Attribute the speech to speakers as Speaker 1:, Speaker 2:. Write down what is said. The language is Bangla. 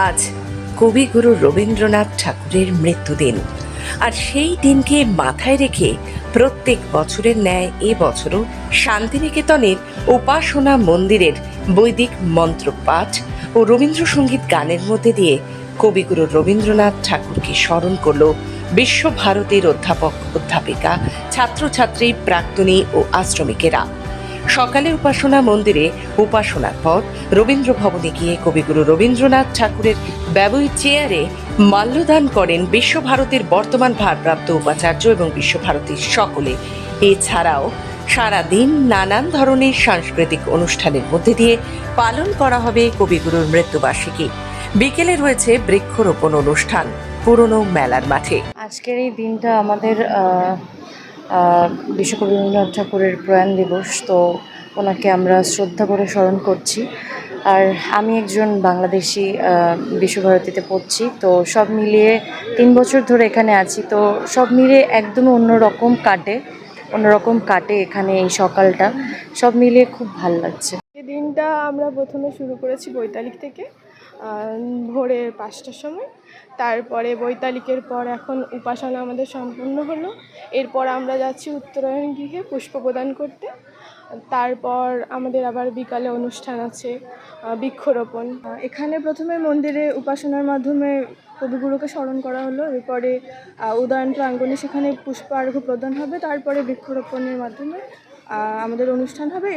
Speaker 1: আজ কবিগুরু রবীন্দ্রনাথ ঠাকুরের মৃত্যুদিন, আর সেই দিনকে মাথায় রেখে প্রত্যেক বছরের ন্যায় এবছরও শান্তিনিকেতনের উপাসনা মন্দিরের বৈদিক মন্ত্রপাঠ ও রবীন্দ্রসঙ্গীত গানের মধ্যে দিয়ে কবিগুরু রবীন্দ্রনাথ ঠাকুরকে স্মরণ করল বিশ্বভারতীর অধ্যাপক, অধ্যাপিকা, ছাত্রছাত্রী, প্রাক্তনী ও আশ্রমিকেরা। সকালে উপাসনা মন্দিরে উপাসনার পর রবীন্দ্র ভবনে গিয়ে কবিগুরু রবীন্দ্রনাথ ঠাকুরের ব্যবহৃত চেয়ারে মাল্যদান করেন বিশ্বভারতীর বর্তমান ভারপ্রাপ্ত উপাচার্য এবং বিশ্বভারতীর সকলে। এছাড়াও সারাদিন নানান ধরনের সাংস্কৃতিক অনুষ্ঠানের মধ্যে দিয়ে পালন করা হবে কবিগুরুর মৃত্যুবার্ষিকী। বিকেলে রয়েছে বৃক্ষরোপণ অনুষ্ঠান পুরনো মেলার মাঠে।
Speaker 2: আজকের এই দিনটা আমাদের বিশ্বকবি রবীন্দ্রনাথ ঠাকুরের প্রয়াণ দিবস, তো ওনাকে আমরা শ্রদ্ধা করে স্মরণ করছি। আর আমি একজন বাংলাদেশি, বিশ্বভারতীতে পড়ছি, তো সব মিলিয়ে 3 বছর ধরে এখানে আছি, তো সব মিলিয়ে একদমই অন্যরকম কাটে এখানে এই সকালটা, সব মিলিয়ে খুব ভাল লাগছে।
Speaker 3: এই দিনটা আমরা প্রথমে শুরু করেছি বৈতালিক থেকে ভোরে 5টার সময়। তারপরে বৈতালিকের পর এখন উপাসনা আমাদের সম্পূর্ণ হলো। এরপর আমরা যাচ্ছি উত্তরায়ণ গৃহে পুষ্প প্রদান করতে। তারপর আমাদের আবার বিকালে অনুষ্ঠান আছে বৃক্ষরোপণ। এখানে প্রথমে মন্দিরে উপাসনার মাধ্যমে কবিগুরুকে স্মরণ করা হলো। এরপরে উদয়ন প্রাঙ্গণে সেখানে পুষ্প আর্ঘ্য প্রদান হবে। তারপরে বৃক্ষরোপণের মাধ্যমে আমাদের অনুষ্ঠান হবে।